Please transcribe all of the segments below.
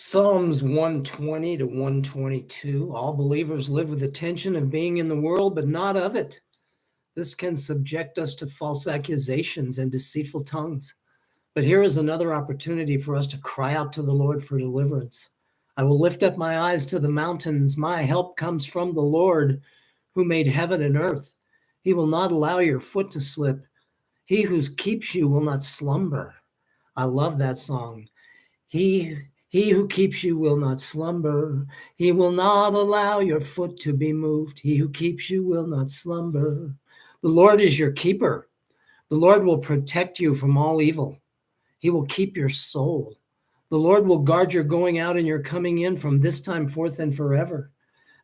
Psalms 120 to 122. All believers live with the tension of being in the world, but not of it. This can subject us to false accusations and deceitful tongues. But here is another opportunity for us to cry out to the Lord for deliverance. I will lift up my eyes to the mountains. My help comes from the Lord who made heaven and earth. He will not allow your foot to slip. He who keeps you will not slumber. I love that song. He who keeps you will not slumber. He will not allow your foot to be moved. He who keeps you will not slumber. The Lord is your keeper. The Lord will protect you from all evil. He will keep your soul. The Lord will guard your going out and your coming in from this time forth and forever.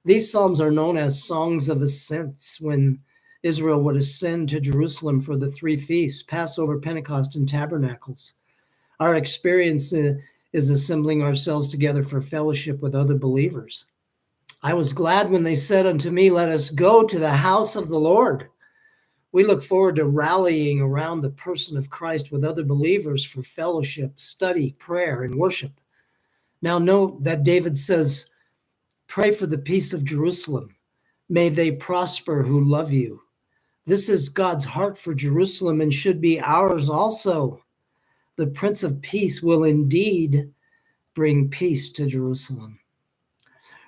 These psalms are known as songs of ascents when Israel would ascend to Jerusalem for the three feasts, Passover, Pentecost, and Tabernacles. Our experience is assembling ourselves together for fellowship with other believers. I was glad when they said unto me, let us go to the house of the Lord. We look forward to rallying around the person of Christ with other believers for fellowship, study, prayer, and worship. Now note that David says, pray for the peace of Jerusalem. May they prosper who love you. This is God's heart for Jerusalem and should be ours also. The Prince of Peace will indeed bring peace to Jerusalem.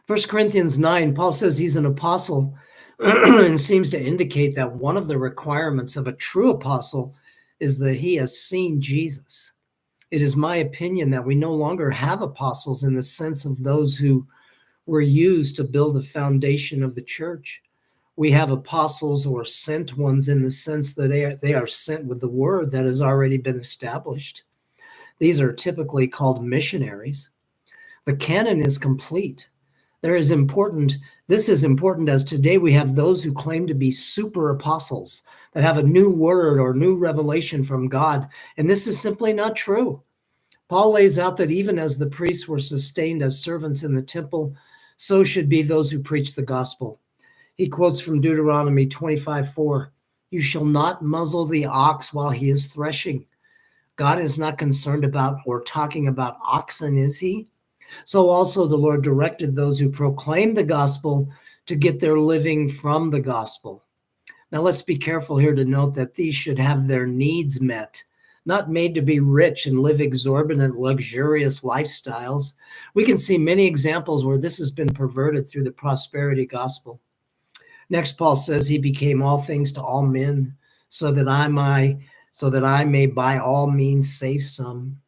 1 Corinthians 9, Paul says he's an apostle and seems to indicate that one of the requirements of a true apostle is that he has seen Jesus. It is my opinion that we no longer have apostles in the sense of those who were used to build the foundation of the church. We have apostles or sent ones in the sense that they are sent with the word that has already been established. These are typically called missionaries. The canon is complete. This is important as today we have those who claim to be super apostles that have a new word or new revelation from God, and this is simply not true. Paul lays out that even as the priests were sustained as servants in the temple, so should be those who preach the gospel. He quotes from Deuteronomy 25:4, you shall not muzzle the ox while he is threshing. God is not concerned about or talking about oxen, is he? So also the Lord directed those who proclaim the gospel to get their living from the gospel. Now let's be careful here to note that these should have their needs met, not made to be rich and live exorbitant, luxurious lifestyles. We can see many examples where this has been perverted through the prosperity gospel. Next, Paul says he became all things to all men so that I may by all means save some.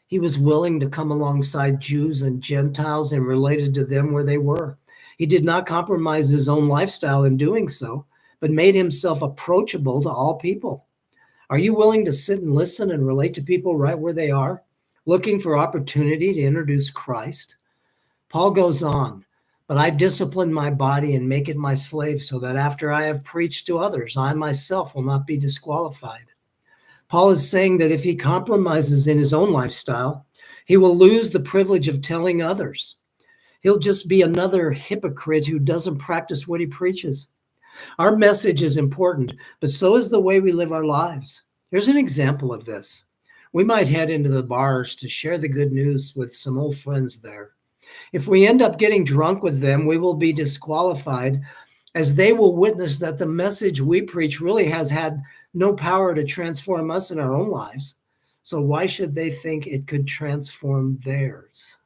He was willing to come alongside Jews and Gentiles and related to them where they were. He did not compromise his own lifestyle in doing so, but made himself approachable to all people. Are you willing to sit and listen and relate to people right where they are, looking for opportunity to introduce Christ? Paul goes on, but I discipline my body and make it my slave so that after I have preached to others, I myself will not be disqualified. Paul is saying that if he compromises in his own lifestyle, he will lose the privilege of telling others. He'll just be another hypocrite who doesn't practice what he preaches. Our message is important, but so is the way we live our lives. Here's an example of this. We might head into the bars to share the good news with some old friends there. If we end up getting drunk with them, we will be disqualified, as they will witness that the message we preach really has had no power to transform us in our own lives. So why should they think it could transform theirs?